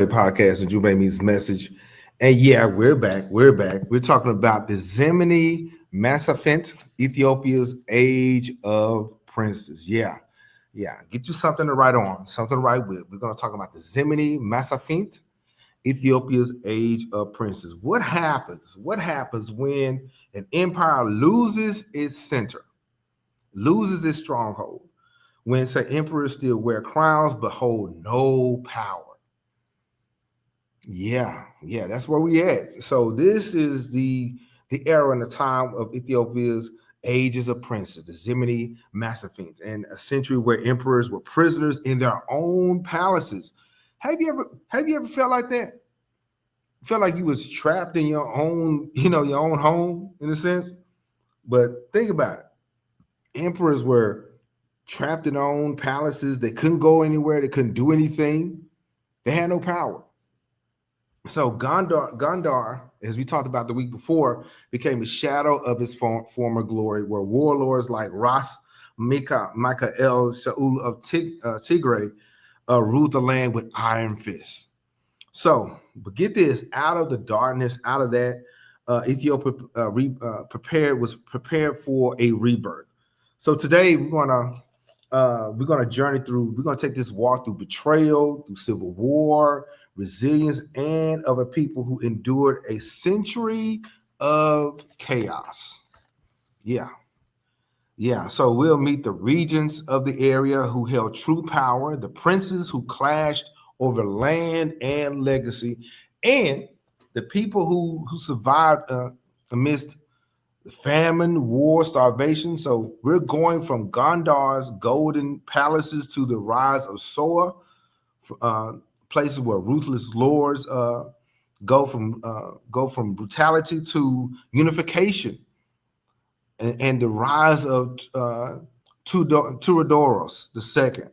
podcast, Ujumbe means message. And yeah, we're back. We're back. We're talking about the Zemene Mesafint, Ethiopia's age of princes. Yeah. Get you something to write on, something to write with. We're going to talk about the Zemene Mesafint, Ethiopia's age of princes. What happens? What happens when an empire loses its center, loses its stronghold? When, say, emperors still wear crowns but hold no power. Yeah, that's where we at. So this is the era and the time of Ethiopia's ages of princes, the Zemene Mesafint, and a century where emperors were prisoners in their own palaces. Have you ever felt like that? Felt like you was trapped in your own, your own home in a sense? But think about it. Emperors were trapped in their own palaces. They couldn't go anywhere. They couldn't do anything. They had no power. So Gondar, as we talked about the week before, became a shadow of his former glory, where warlords like Ras Mikael Sehul of Tigray ruled the land with iron fists. So, but get this: out of the darkness, out of that, Ethiopia was prepared for a rebirth. So today we're gonna journey through. We're gonna take this walk through betrayal, through civil war, resilience, and of a people who endured a century of chaos. Yeah. So we'll meet the regents of the area who held true power, the princes who clashed over land and legacy, and the people who survived amidst the famine, war, starvation. So we're going from Gondar's golden palaces to the rise of Soa, places where ruthless lords go from brutality to unification, and the rise of Tuadoros II,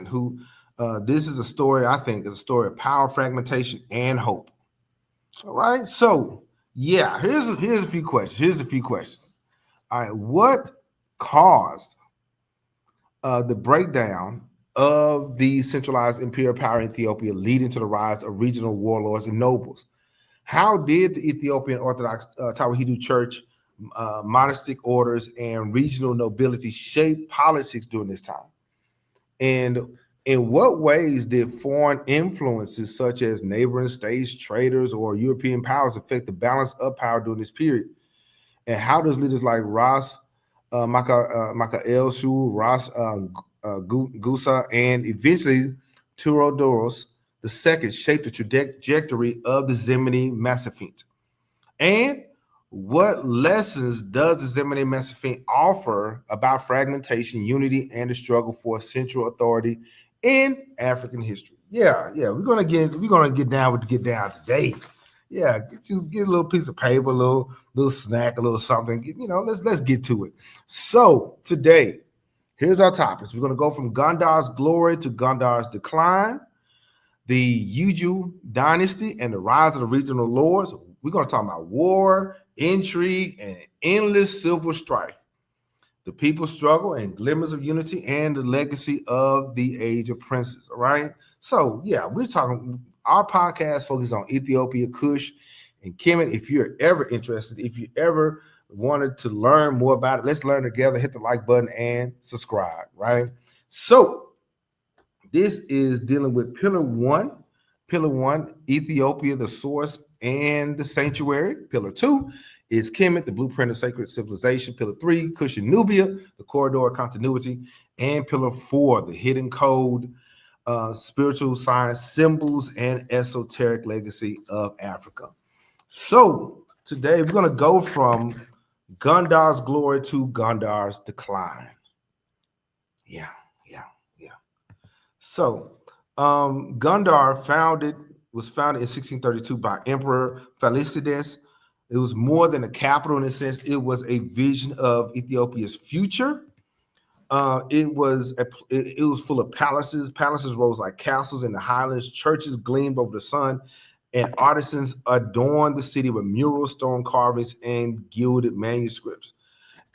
who this is a story, I think, is a story of power, fragmentation, and hope. All right, so yeah, here's a few questions. All right, what caused the breakdown of the centralized imperial power in Ethiopia, leading to the rise of regional warlords and nobles? How did the Ethiopian Orthodox Tawahedo Church, monastic orders, and regional nobility shape politics during this time? And in what ways did foreign influences such as neighboring states, traders, or European powers affect the balance of power during this period? And how does leaders like Ras Mikael Shu, Ras Gusa, and eventually Turodoros II shape the trajectory of the Zemene Mesafint? And what lessons does the Zemene Mesafint offer about fragmentation, unity, and the struggle for central authority in African history? Yeah, we're gonna get down today. Yeah, get a little piece of paper, a little snack, a little something. Let's get to it. So today, here's our topics. We're gonna go from Gondar's glory to Gondar's decline, the Yejju Dynasty and the rise of the regional lords. We're going to talk about war, intrigue, and endless civil strife, the people's struggle and glimmers of unity, and the legacy of the age of princes. All right. So yeah, we're talking. Our podcast focuses on Ethiopia, Kush, and Kemet. If you're ever interested, if you ever wanted to learn more about it, let's learn together. Hit the like button and subscribe. Right. So this is dealing with Pillar 1. Pillar 1, Ethiopia, the source and the sanctuary. Pillar 2 is Kemet, the blueprint of sacred civilization. Pillar 3, Kush and Nubia, the corridor of continuity. And Pillar 4, the hidden code, spiritual science, symbols, and esoteric legacy of Africa. So today we're going to go from Gondar's glory to Gondar's decline. Yeah. So Gondar was founded in 1632 by Emperor Felicitas. It was more than a capital in a sense. It was a vision of Ethiopia's future. It was full of palaces. Palaces rose like castles in the highlands. Churches gleamed over the sun, and artisans adorned the city with murals, stone carvings, and gilded manuscripts.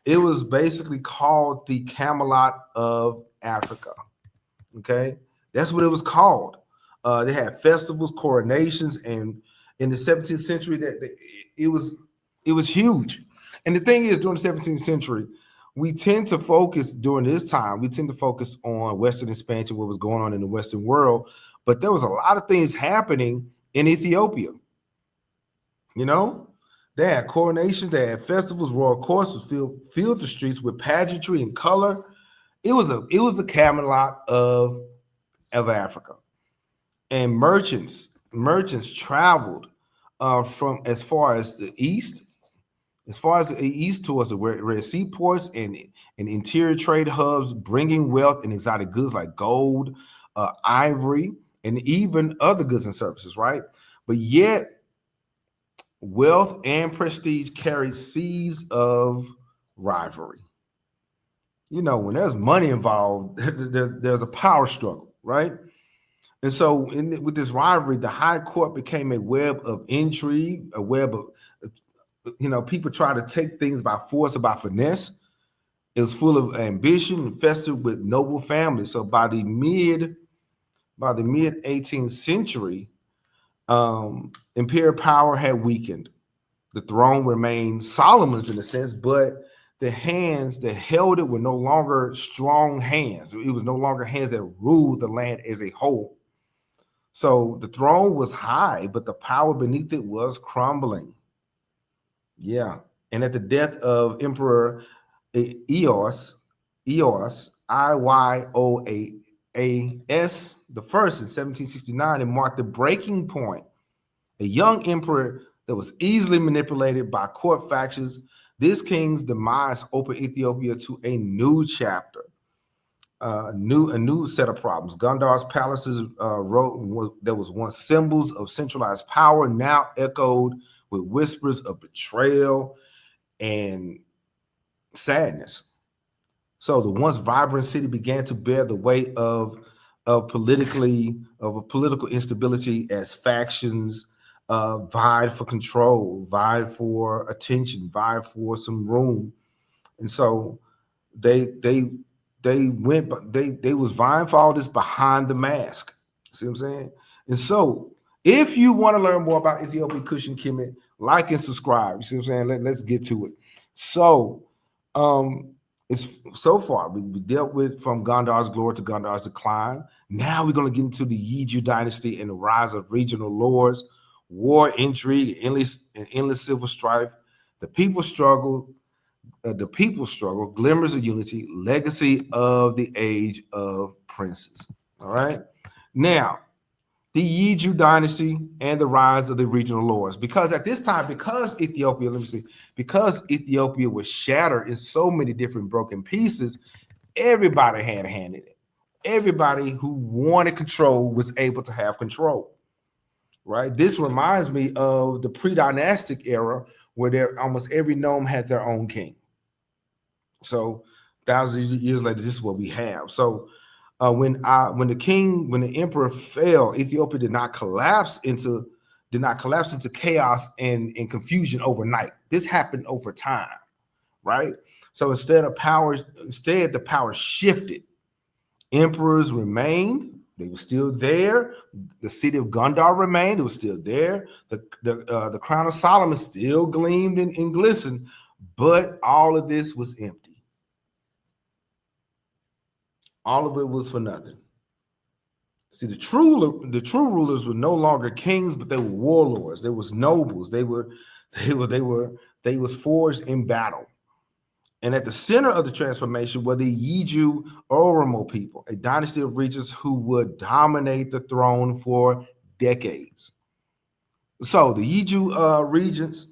It was basically called the Camelot of Africa. Okay, that's what it was called. They had festivals, coronations, and in the 17th century, it was huge. And the thing is, during the 17th century, we tend to focus during this time. We tend to focus on Western expansion, what was going on in the Western world, but there was a lot of things happening in Ethiopia. You know, they had coronations, they had festivals, royal courts filled the streets with pageantry and color. It was the Camelot of Africa. And merchants traveled from as far as the east towards the Red Sea ports and interior trade hubs, bringing wealth and exotic goods like gold, ivory, and even other goods and services, right? But yet, wealth and prestige carried seeds of rivalry. You know, when there's money involved, there's a power struggle, right? And so with this rivalry, the high court became a web of intrigue, a web of, people try to take things by force or by finesse. It was full of ambition, infested with noble families. So by the mid 18th century, imperial power had weakened. The throne remained Solomon's in a sense, but the hands that held it were no longer strong hands. It was no longer hands that ruled the land as a whole. So the throne was high, but the power beneath it was crumbling. Yeah. And at the death of Emperor Iyoas Ioas the first in 1769, it marked the breaking point. A young emperor that was easily manipulated by court factions. This king's demise opened Ethiopia to a new chapter, a new set of problems. Gondar's palaces that was once symbols of centralized power now echoed with whispers of betrayal and sadness. So the once vibrant city began to bear the weight of a political instability as factions vied for control, vied for attention, vied for some room. And so they was vying for all this behind the mask. See what I'm saying? And so if you want to learn more about Ethiopian Kush and Kemet, like and subscribe. You see what I'm saying? Let's get to it. So it's so far we dealt with from Gondar's glory to Gondar's decline. Now we're going to get into the Yejju Dynasty and the rise of regional lords, war, intrigue, endless civil strife. The people struggle, glimmers of unity, legacy of the age of princes. All right. Now, the Yejju Dynasty and the rise of the regional lords. Because at this time, because Ethiopia was shattered in so many different broken pieces, everybody had a hand in it. Everybody who wanted control was able to have control, right? This reminds me of the pre-dynastic era where almost every nome had their own king. So thousands of years later, this is what we have. So when the emperor fell, Ethiopia did not collapse into chaos and confusion overnight. This happened over time, right? So instead the power shifted. Emperors remained; they were still there. The city of Gondar remained; it was still there. The crown of Solomon still gleamed and glistened, but all of this was empty. All of it was for nothing. See, the true rulers were no longer kings, but they were warlords. They was nobles. They was forged in battle. And at the center of the transformation were the Yejju Oromo people, a dynasty of regents who would dominate the throne for decades. So the Yejju regents,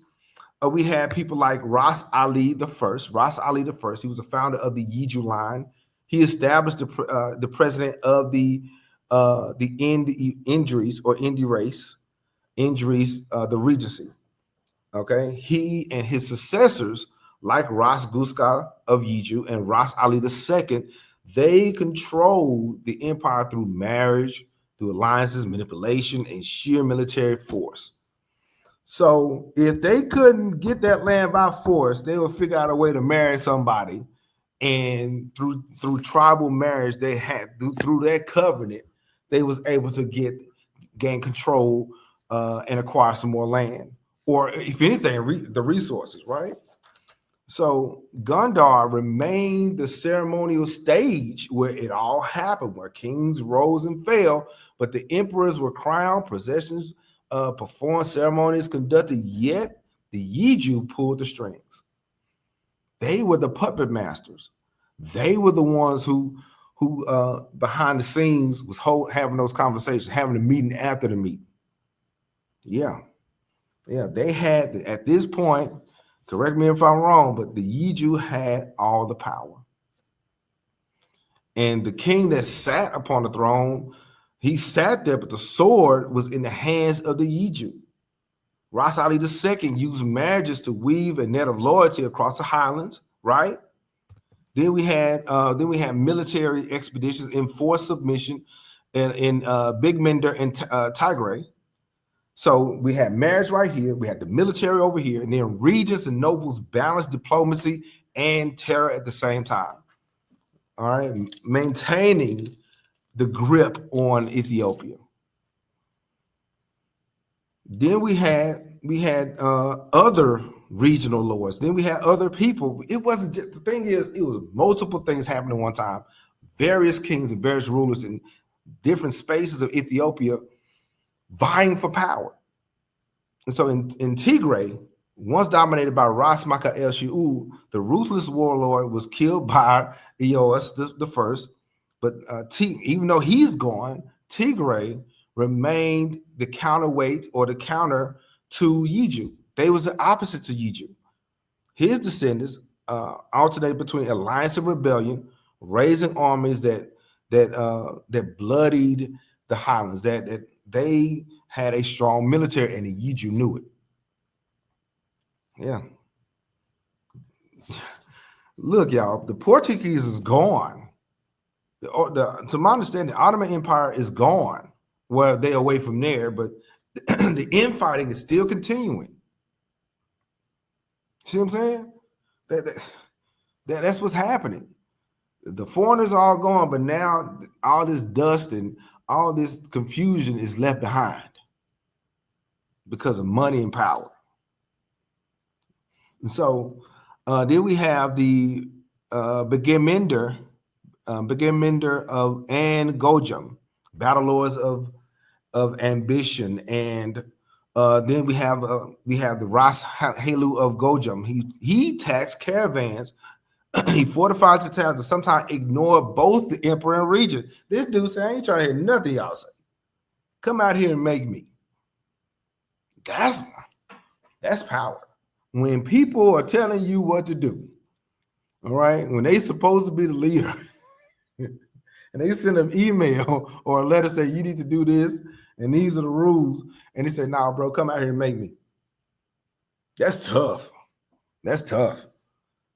we had people like Ras Hailu the First. Ras Hailu the First, he was the founder of the Yejju line. He established the president of the Indries, the regency. Okay, he and his successors, like Ras Guska of Yejju and Ras Hailu II, they controlled the empire through marriage, through alliances, manipulation, and sheer military force. So if they couldn't get that land by force, they would figure out a way to marry somebody. And through tribal marriage, they had through that covenant, they was able to get gain control and acquire some more land, or if anything, the resources, right? So Gondar remained the ceremonial stage where it all happened, where kings rose and fell, but the emperors were crowned, processions performed, ceremonies conducted, yet the Yejju pulled the strings. They were the puppet masters. They were the ones who behind the scenes was having those conversations, having a meeting after the meeting. Yeah, they had, at this point, correct me if I'm wrong, but the Yejju had all the power. And the king that sat upon the throne, he sat there, but the sword was in the hands of the Yejju. Ras Hailu II used marriages to weave a net of loyalty across the highlands, right? Then we had military expeditions, enforced submission in Big Mender and Tigray. So we had marriage right here, we had the military over here, and then regents and nobles balanced diplomacy and terror at the same time. All right, maintaining the grip on Ethiopia. Then we had other regional lords. Then we had other people. It wasn't just, the thing is, it was multiple things happening at one time. Various kings and various rulers in different spaces of Ethiopia vying for power. And so in Tigray, once dominated by Ras Mikael, the ruthless warlord was killed by Iyoas I. But even though he's gone, Tigray remained the counterweight or the counter to Yejju. They was the opposite to Yejju. His descendants alternated between alliance and rebellion, raising armies that bloodied the highlands, that they had a strong military, and the Yejju knew it. Yeah. Look, y'all, the Portuguese is gone. To my understanding, the Ottoman Empire is gone. Well, they're away from there, but the infighting is still continuing. See what I'm saying? That's what's happening. The foreigners are all gone, but now all this dust and all this confusion is left behind because of money and power. And so then we have the Begemender and Gojjam, battle lords of ambition, and then we have the Ras Hailu of Gojjam. He taxed caravans, he fortified the towns, and sometimes ignored both the emperor and regent. This dude said, "I ain't trying to hear nothing y'all say. Come out here and make me." That's power. When people are telling you what to do, all right, when they supposed to be the leader, and they send an email or a letter saying you need to do this, and these are the rules, and they say, "Nah, bro, come out here and make me." That's tough. That's tough.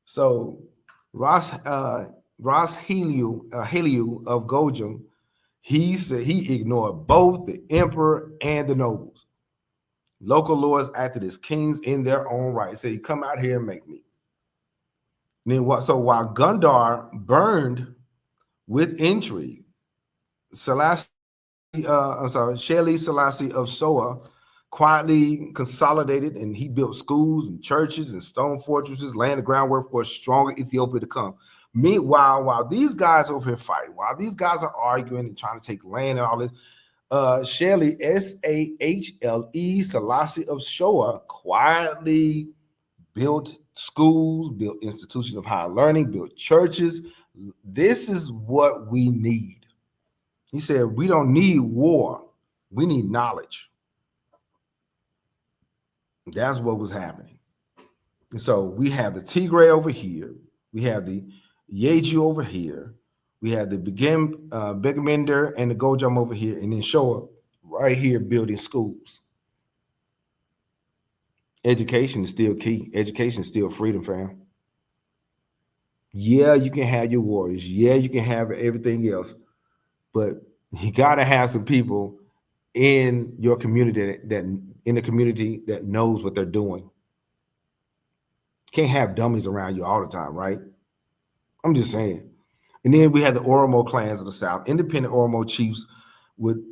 So Ras Hailu of Gojjam, he said he ignored both the emperor and the nobles. Local lords acted as kings in their own right. Say, "You come out here and make me." And then what? So while Gondar burned with intrigue, Sheli Selassie of Soa quietly consolidated, and he built schools and churches and stone fortresses, laying the groundwork for a stronger Ethiopia to come. Meanwhile, while these guys over here fighting, while these guys are arguing and trying to take land and all this, Sheli, Sahle, Selassie of Shoa quietly built schools, built institutions of higher learning, built churches. This is what we need. He said, we don't need war. We need knowledge. That's what was happening. And so we have the Tigray over here. We have the Yejju over here. We have the Begemender and the Gojjam over here, and then Shoa right here building schools. Education is still key. Education is still freedom, fam. Yeah, you can have your warriors. Yeah, you can have everything else. But you got to have some people in your community that knows what they're doing. Can't have dummies around you all the time, right? I'm just saying. And then we had the Oromo clans of the South. Independent Oromo chiefs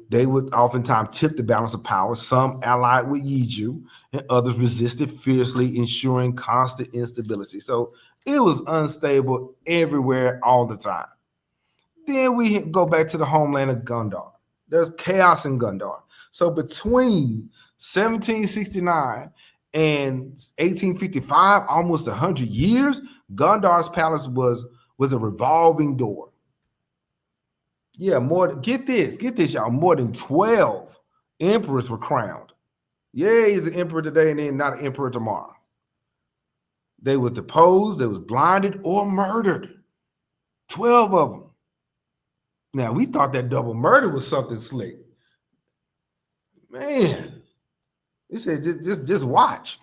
they would oftentimes tip the balance of power. Some allied with Yejju, and others resisted fiercely, ensuring constant instability. So it was unstable everywhere all the time. Then we go back to the homeland of Gondar. There's chaos in Gondar. So between 1769 and 1855, almost 100 years, Gondar's palace was a revolving door. Yeah, get this, y'all. More than 12 emperors were crowned. Yeah, he's an emperor today and then not an emperor tomorrow. They were deposed, they was blinded or murdered. 12 of them. Now, we thought that double murder was something slick. Man, he said, just watch.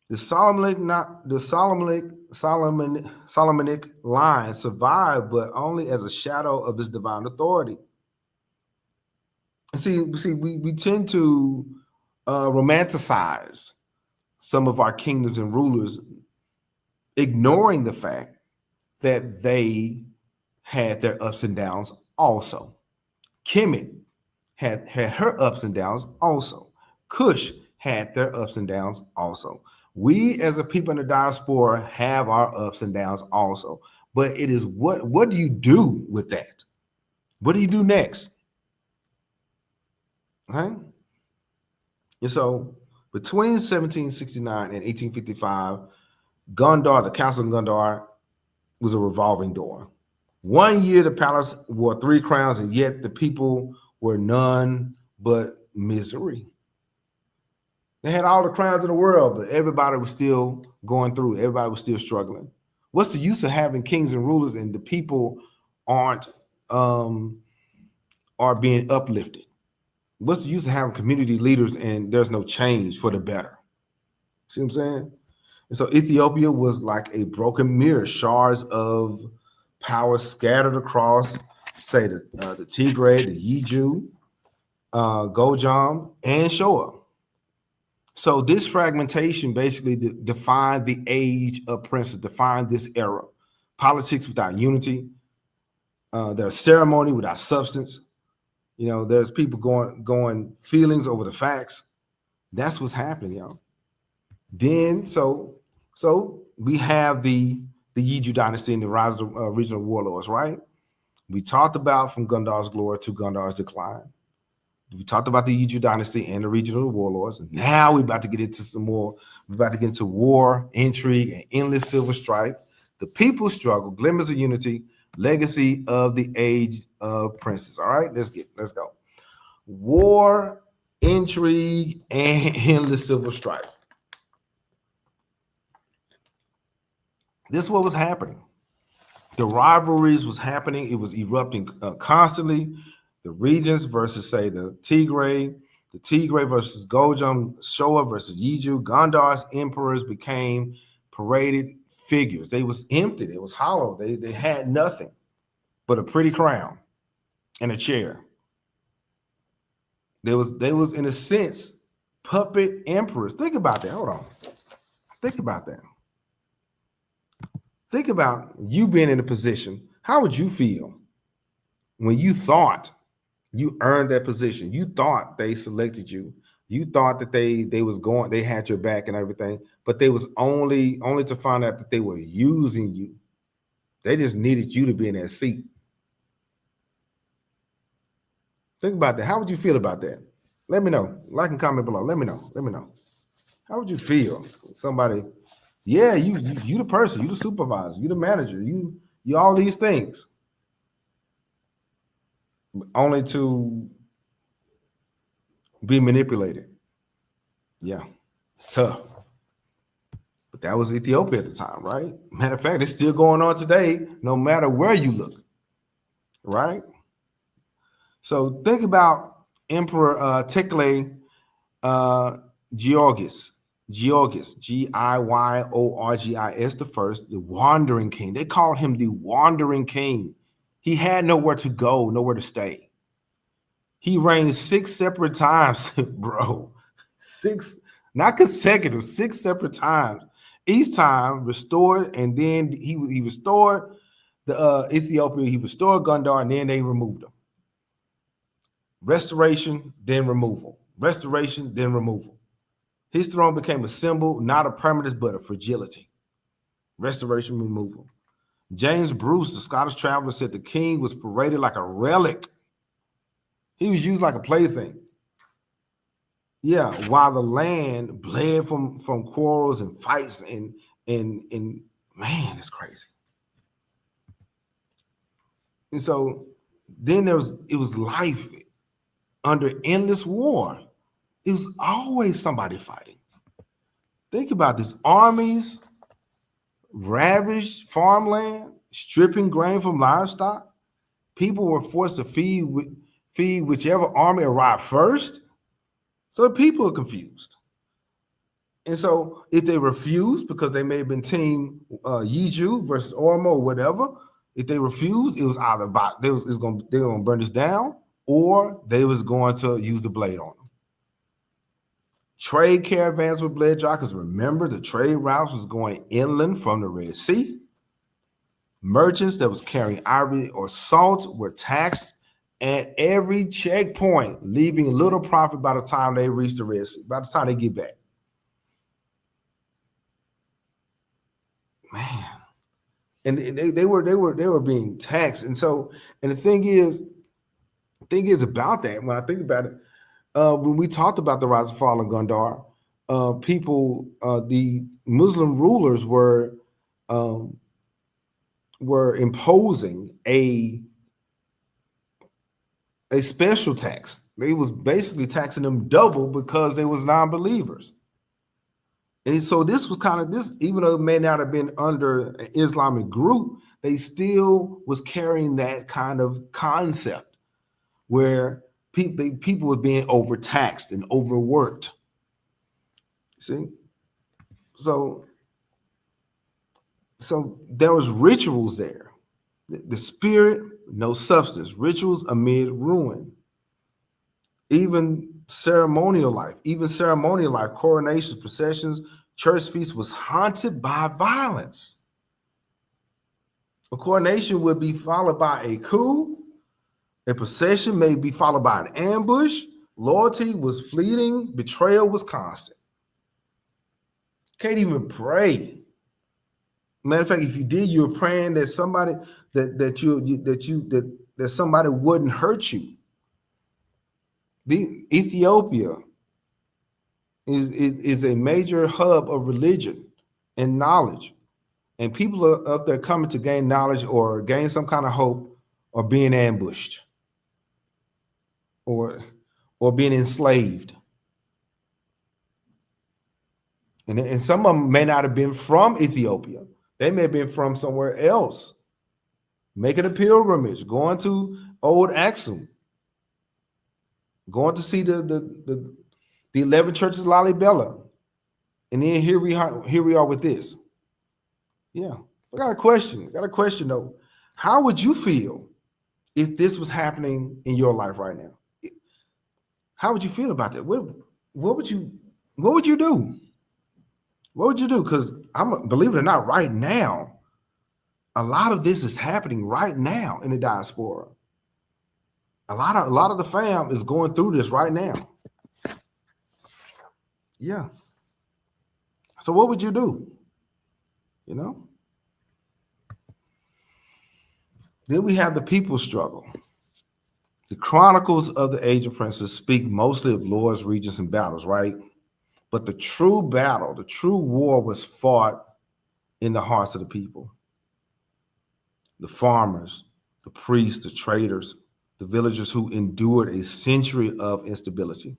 The Solomonic line survived, but only as a shadow of his divine authority. And see, we tend to romanticize some of our kingdoms and rulers, ignoring the fact that they had their ups and downs also. Kemet had her ups and downs also. Kush had their ups and downs also. We as a people in the diaspora have our ups and downs also. But it is what do you do with that? What do you do next? Right? And so between 1769 and 1855, Gondar, the Castle of Gondar, was a revolving door. 1 year, the palace wore 3 crowns, and yet the people were none but misery. They had all the crowns in the world, but everybody was still going through. Everybody was still struggling. What's the use of having kings and rulers and the people are being uplifted? What's the use of having community leaders and there's no change for the better? See what I'm saying? And so Ethiopia was like a broken mirror, shards of power scattered across, say, the Tigray, the Yejju, Gojjam, and Shoa. So this fragmentation basically defined the age of princes, defined this era. Politics without unity. There's ceremony without substance. You know, there's people going feelings over the facts. That's what's happening, y'all. Then, so we have the Yejju Dynasty and the rise of regional warlords, right? We talked about from Gondar's glory to Gondar's decline. We talked about the Yejju Dynasty and the regional warlords. Now we're about to get into some more. We're about to get into war, intrigue, and endless civil strife. The people's struggle, glimmers of unity, legacy of the age of princes. All right, let's go. War, intrigue, and endless civil strife. This is what was happening. The rivalries was happening. It was erupting constantly. The regents versus, say, the Tigray versus Gojjam, Shoa versus Yejju. Gondar's emperors became paraded figures. They was empty. It was hollow. They had nothing but a pretty crown and a chair. They was in a sense puppet emperors. Think about that. Hold on. Think about that. Think about you being in a position. How would you feel when you thought you earned that position? You thought they selected you. You thought that they had your back and everything, but they was only to find out that they were using you. They just needed you to be in that seat. Think about that. How would you feel about that? Let me know. Like and comment below. Let me know. How would you feel? Somebody, yeah, you the person, you the supervisor, you the manager, you all these things, only to be manipulated. Yeah, it's tough. But that was Ethiopia at the time, right? Matter of fact, it's still going on today, no matter where you look, right? So think about Emperor Tekle Giyorgis, Giyorgis the first, the wandering king. They called him the wandering king. He had nowhere to go, nowhere to stay. He reigned 6 separate times, bro. 6, not consecutive, 6 separate times. Each time restored, and then he restored the Ethiopia. He restored Gondar, and then they removed him. Restoration, then removal. Restoration, then removal. His throne became a symbol, not of permanence, but of fragility. Restoration, removal. James Bruce, the Scottish traveler, said the king was paraded like a relic. He was used like a plaything. Yeah, while the land bled from quarrels and fights and man, it's crazy. And so then it was life under endless war. It was always somebody fighting. Think about this: armies ravaged farmland, stripping grain from livestock. People were forced to feed whichever army arrived first. So the people are confused. And so if they refused, because they may have been team Yejju versus Oromo or whatever, if they refused, it was either they were going to burn this down, or they was going to use the blade on them. Trade caravans were bled dry, because remember, the trade routes was going inland from the Red Sea. Merchants that was carrying ivory or salt were taxed at every checkpoint, leaving little profit by the time they reach the Red Sea, by the time they get back. Man. And they were being taxed. And so, and the thing is about that, when I think about it, when we talked about the rise and fall of Gondar, the Muslim rulers were imposing a special tax. They was basically taxing them double because they was non-believers. And so this was kind of this, even though it may not have been under an Islamic group, they still was carrying that kind of concept where people were being overtaxed and overworked. See? So there was rituals there. The spirit, no substance. Rituals amid ruin. Even ceremonial life, coronations, processions, church feasts was haunted by violence. A coronation would be followed by a coup. A procession may be followed by an ambush. Loyalty was fleeting. Betrayal was constant. Can't even pray. Matter of fact, if you did, you were praying that somebody that somebody wouldn't hurt you. The Ethiopia is a major hub of religion and knowledge, and people are up there coming to gain knowledge or gain some kind of hope, or being ambushed, or being enslaved. And some of them may not have been from Ethiopia. They may have been from somewhere else, making a pilgrimage, going to Old Axum, going to see the 11 churches of Lalibela. And then here we are with this. Yeah. I got a question though. How would you feel if this was happening in your life right now? How would you feel about that? What would you do? What would you do? Because believe it or not, right now, a lot of this is happening right now in the diaspora. A lot of the fam is going through this right now. Yeah. So what would you do? You know? Then we have the people struggle. The chronicles of the Age of Princes speak mostly of lords, regents, and battles, right? But the true battle, the true war was fought in the hearts of the people. The farmers, the priests, the traders, the villagers who endured a century of instability.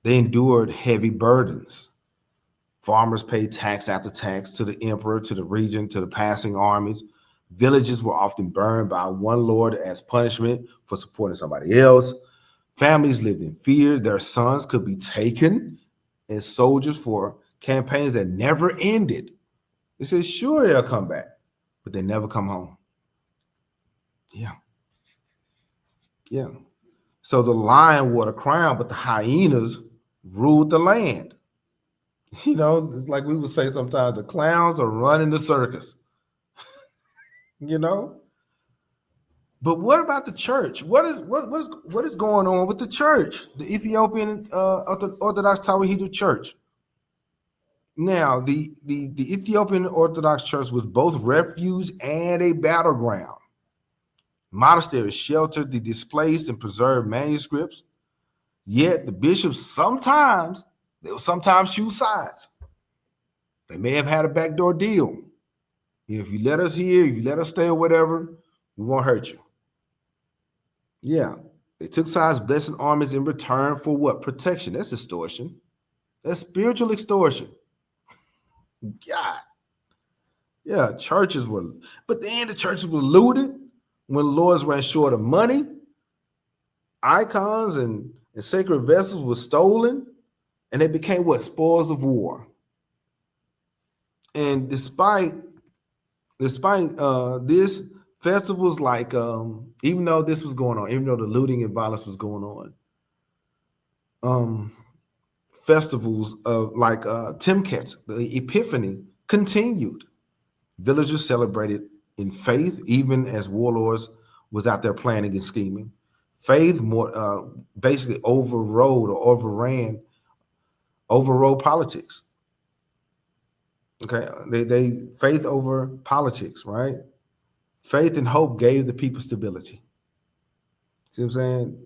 They endured heavy burdens. Farmers paid tax after tax to the emperor, to the regent, to the passing armies. Villages were often burned by one lord as punishment for supporting somebody else. Families lived in fear. Their sons could be taken as soldiers for campaigns that never ended. They said, sure, they'll come back, but they never come home. Yeah. Yeah. So the lion wore the crown, but the hyenas ruled the land. You know, it's like we would say sometimes, the clowns are running the circus. You know? But what about the church? What is going on with the church? The Ethiopian Orthodox Tawahedo Church. Now, the Ethiopian Orthodox Church was both refuge and a battleground. Monasteries sheltered the displaced and preserved manuscripts. Yet the bishops sometimes choose sides. They may have had a backdoor deal. If you let us here, if you let us stay or whatever, we won't hurt you. Yeah, they took sides, blessing armies in return for what? Protection. That's extortion. That's spiritual extortion. God. Yeah, churches were, but then the churches were looted when lords ran short of money. Icons and sacred vessels were stolen, and they became what? Spoils of war. And despite this, festivals like, even though this was going on, even though the looting and violence was going on, festivals of like Timket, the Epiphany, continued. Villagers celebrated in faith, even as warlords was out there planning and scheming. Faith more basically overrode politics. Okay, they faith over politics, right? Faith and hope gave the people stability. See what I'm saying?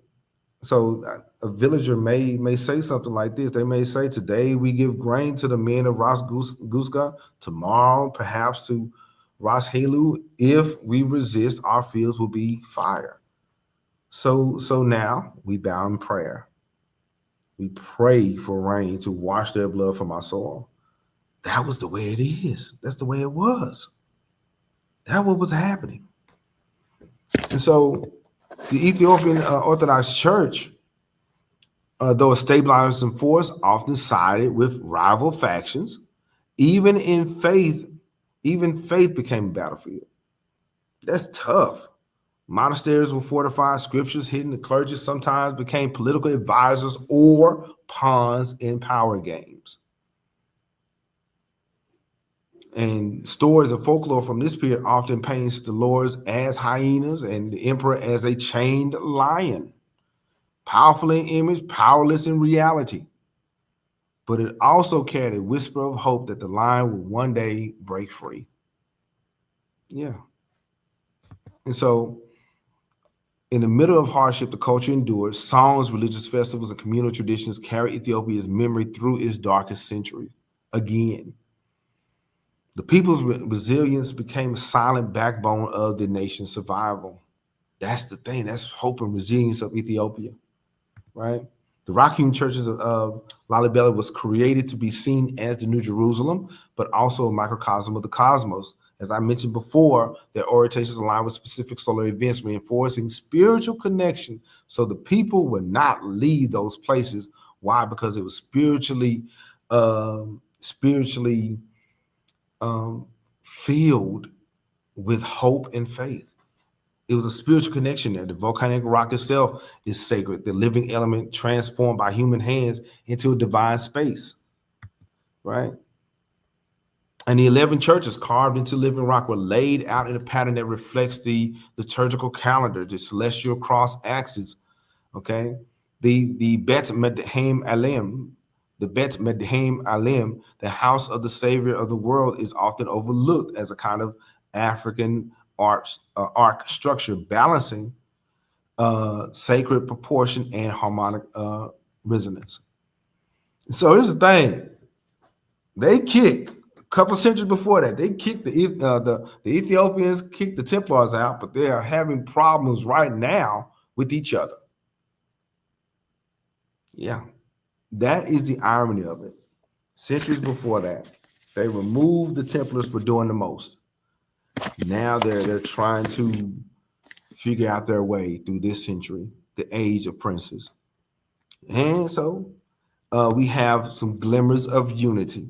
So a villager may say something like this. They may say, today we give grain to the men of Ras Guska, tomorrow perhaps to Ras Hailu. If we resist, our fields will be fire. So now we bow in prayer. We pray for rain to wash their blood from our soil. That was the way it is. That's the way it was. That's what was happening. And so the Ethiopian Orthodox Church, though a stabilizing force, often sided with rival factions. Even faith became a battlefield. That's tough. Monasteries were fortified, scriptures hidden, the clergy sometimes became political advisors or pawns in power games. And stories of folklore from this period often paints the lords as hyenas and the emperor as a chained lion. Powerful in image, powerless in reality. But it also carried a whisper of hope that the lion would one day break free. Yeah. And so in the middle of hardship, the culture endured. Songs, religious festivals, and communal traditions carry Ethiopia's memory through its darkest century. Again, the people's resilience became a silent backbone of the nation's survival. That's the thing. That's hope and resilience of Ethiopia, right? The rock-hewn churches of Lalibela was created to be seen as the New Jerusalem, but also a microcosm of the cosmos. As I mentioned before, their orientations align with specific solar events, reinforcing spiritual connection so the people would not leave those places. Why? Because it was spiritually filled with hope and faith. It was a spiritual connection there. The volcanic rock itself is sacred, the living element transformed by human hands into a divine space, right? And the 11 churches carved into living rock were laid out in a pattern that reflects the liturgical calendar, the celestial cross axis, okay? The Bet Medhaim Alim, the house of the Savior of the world, is often overlooked as a kind of African arc structure, balancing sacred proportion and harmonic resonance. So here's the thing. They kicked a couple centuries before that. They kicked the Ethiopians kicked the Templars out, but they are having problems right now with each other. Yeah, that is the irony of it. Centuries before that, they removed the Templars for doing the most. Now they're trying to figure out their way through this century, the age of princes. And so we have some glimmers of unity.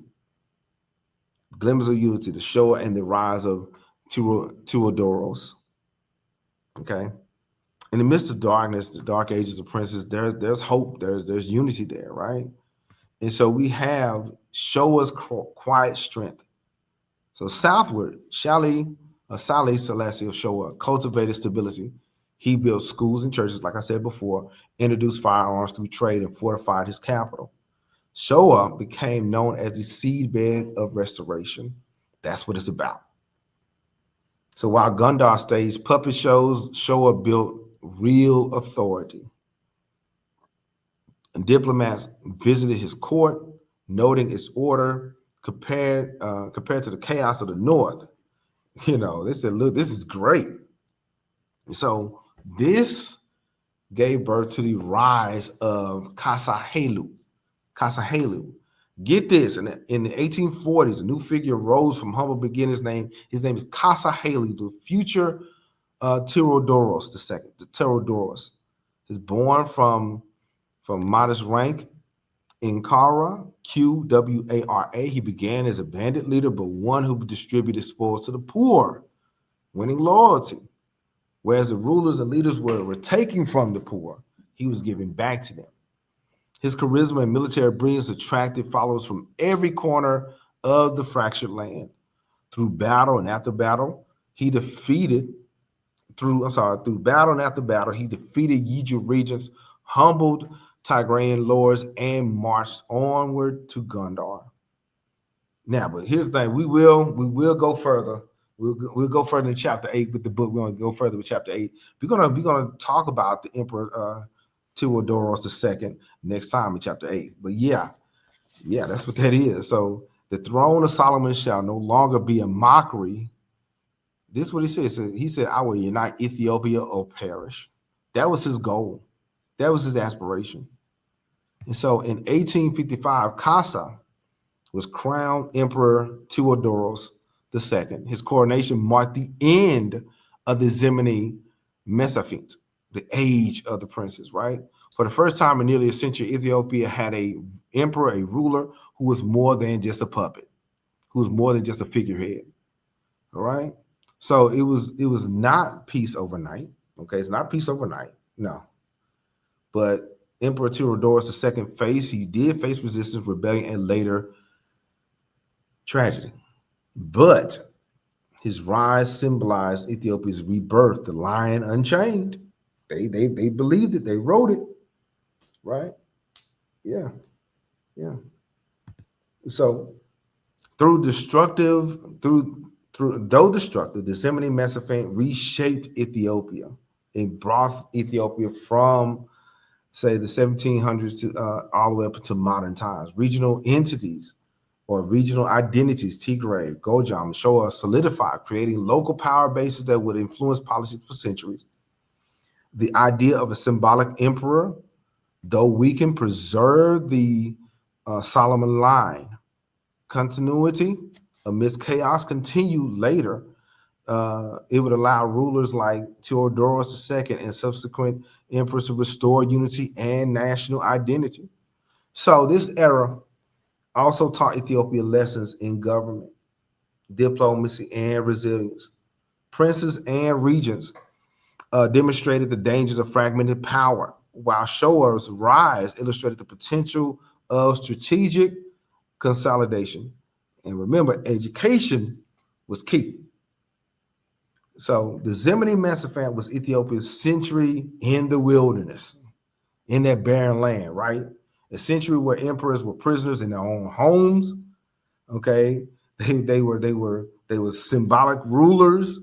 The Shoah and the rise of Tuodoros. Okay. In the midst of darkness, the dark ages of princes, there's hope, there's unity there, right? And so we have Shoah's quiet strength. So southward, Salih Selassie of Shoah cultivated stability. He built schools and churches, like I said before, introduced firearms through trade, and fortified his capital. Showa became known as the seedbed of restoration. That's what it's about. So while Gondar staged puppet shows, Showa built real authority. And diplomats visited his court, noting its order compared to the chaos of the north. They said, look, this is great. So this gave birth to the rise of Kassa Hailu. Kassa Hailu. Get this, in the 1840s, a new figure rose from humble beginnings. His name is Kassa Hailu, the future Theodoros II. The Theodoros is born from modest rank in Kara, Qwara. He began as a bandit leader, but one who distributed spoils to the poor, winning loyalty. Whereas the rulers and leaders were taking from the poor, he was giving back to them. His charisma and military brilliance attracted followers from every corner of the fractured land. Through battle and after battle, he defeated Yejju regents, humbled Tigrayan lords, and marched onward to Gondar. Now, but here's the thing: we will go further. We'll go further in chapter 8 with the book. We're going to go further with chapter 8. We're gonna talk about the Emperor Theodoros II next time in chapter 8. But yeah, that's what that is. So the throne of Solomon shall no longer be a mockery. This is what he says. He said, "I will unite Ethiopia or perish." That was his goal. That was his aspiration. And so in 1855, Kassa was crowned Emperor Theodoros II. His coronation marked the end of the Zemene Mesafint, the age of the princes, right? For the first time in nearly a century, Ethiopia had a emperor, a ruler who was more than just a puppet, who was more than just a figurehead. All right. So it was not peace overnight. Okay, it's not peace overnight. No. But Emperor Theodoros II did face resistance, rebellion, and later tragedy. But his rise symbolized Ethiopia's rebirth, the Lion Unchained. They believed it. They wrote it, right? Yeah. So though destructive, the Zemene Mesafint reshaped Ethiopia and brought Ethiopia from, say, the 1700s to all the way up to modern times. Regional entities or regional identities, Tigray, Gojjam, Showa, solidified, creating local power bases that would influence politics for centuries. The idea of a symbolic emperor, though we can preserve the Solomon line, continuity amidst chaos continued later. It would allow rulers like Theodoros II and subsequent emperors to restore unity and national identity. So this era also taught Ethiopia lessons in government, diplomacy, and resilience. Princes and regents demonstrated the dangers of fragmented power, while Showa's rise illustrated the potential of strategic consolidation. And remember, education was key. So the Zemene Mesafint was Ethiopia's century in the wilderness, in that barren land, right? A century where emperors were prisoners in their own homes. Okay, they were symbolic rulers,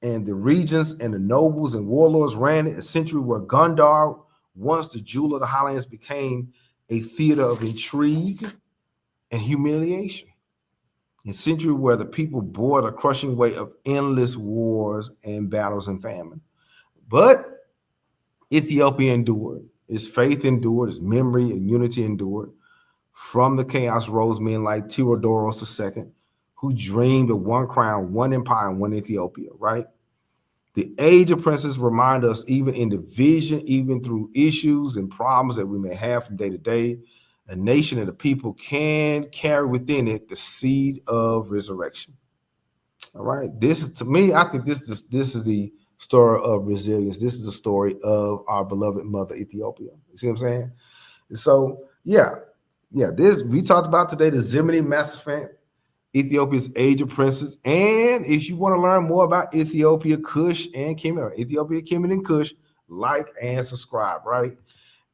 and the regents and the nobles and warlords ran it. A century where Gondar, once the jewel of the highlands, became a theater of intrigue and humiliation. A century where the people bore the crushing weight of endless wars and battles and famine. But Ethiopia endured. Its faith endured. Its memory and unity endured. From the chaos rose men like Theodoros II, who dreamed of one crown, one empire, and one Ethiopia, right? The age of princes remind us, even in division, even through issues and problems that we may have from day to day, a nation and a people can carry within it the seed of resurrection. All right. This is, to me, I think this is the story of resilience. This is the story of our beloved mother, Ethiopia. You see what I'm saying? And so, this we talked about today, the Zemene Mesafint. Ethiopia's Age of Princes. And if you want to learn more about Ethiopia, Kush, and Kemet, or Ethiopia, Kemet, and Kush, like and subscribe, right?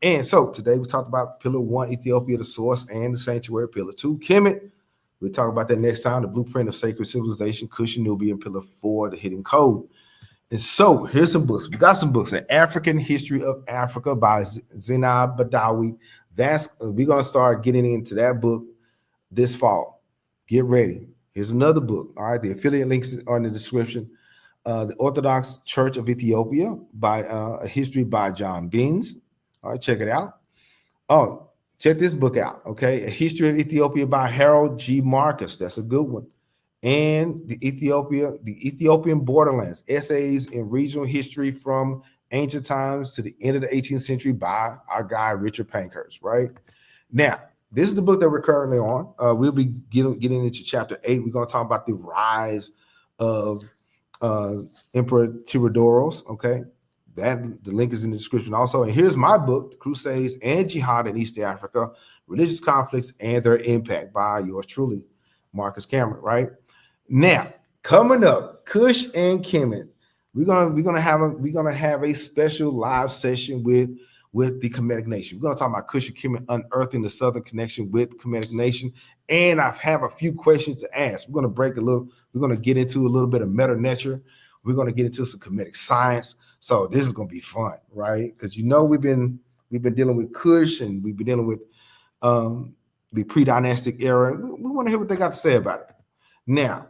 And so today we talked about Pillar 1, Ethiopia, the source and the sanctuary. Pillar 2, Kemet. We'll talk about that next time, the blueprint of sacred civilization, Kush and Nubia, and Pillar 4, the hidden code. And so here's some books. We got some books. An African History of Africa by Zainab Badawi. We're going to start getting into that book this fall. Get ready. Here's another book. All right. The affiliate links are in the description. The Orthodox Church of Ethiopia by a history by John Beans. All right. Check it out. Oh, check this book out. Okay. A History of Ethiopia by Harold G. Marcus. That's a good one. And the Ethiopian Borderlands, Essays in Regional History from Ancient Times to the End of the 18th Century by our guy, Richard Pankhurst, right? Now, this is the book that we're currently on. We'll be getting into chapter 8. We're going to talk about the rise of Emperor Theodoros, okay? The link is in the description also. And here's my book, The Crusades and Jihad in East Africa, Religious Conflicts and Their Impact by yours truly, Marcus Cameron, right? Now, coming up, Kush and Kemet, we're gonna have a special live session with the Kemetic Nation. We're gonna talk about Kush and Kemet unearthing the southern connection with Kemetic Nation, and I have a few questions to ask. We're gonna get into a little bit of meta nature. We're gonna get into some Kemetic science. So this is gonna be fun, right? Because we've been dealing with Kush and we've been dealing with the pre-dynastic era. We want to hear what they got to say about it. Now,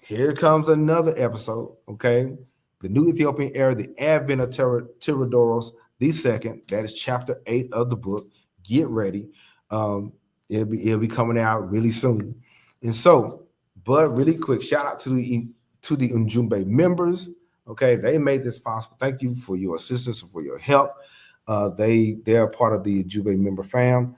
here comes another episode, okay? The New Ethiopian Era, the Advent of Theodoros II. That is chapter 8 of the book. Get ready. It'll be coming out really soon. And so, but really quick, shout out to the Ujumbe members. Okay, they made this possible. Thank you for your assistance and for your help. They're part of the Ujumbe member fam.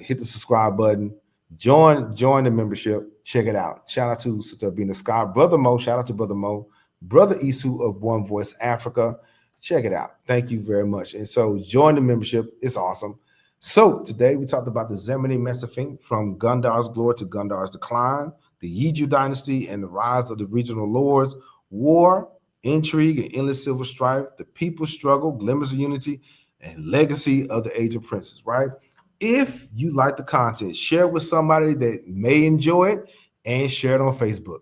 Hit the subscribe button. Join the membership. Check it out. Shout out to Sister Bina Scott, Brother Mo. Shout out to Brother Mo, Brother Isu of One Voice Africa. Check it out. Thank you very much. And so join the membership. It's awesome. So today we talked about the Zemene Mesafint, from Gondar's glory to Gondar's decline, the Yejju Dynasty and the rise of the regional lords, war, intrigue, and endless civil strife, the people's struggle, glimmers of unity, and legacy of the Age of Princes, right? If you like the content, share it with somebody that may enjoy it and share it on Facebook.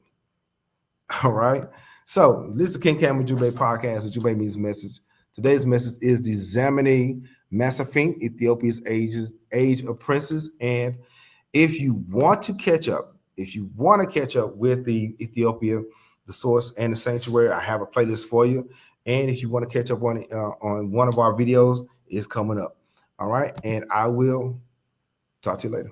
All right. So this is the King Cam Ujumbe podcast, Ujumbe Means Message. Today's message is the Zemene Mesafint, Ethiopia's Age of Princes. And if you want to catch up with the Ethiopia, the source and the sanctuary, I have a playlist for you. And if you want to catch up on one of our videos, it's coming up. All right. And I will talk to you later.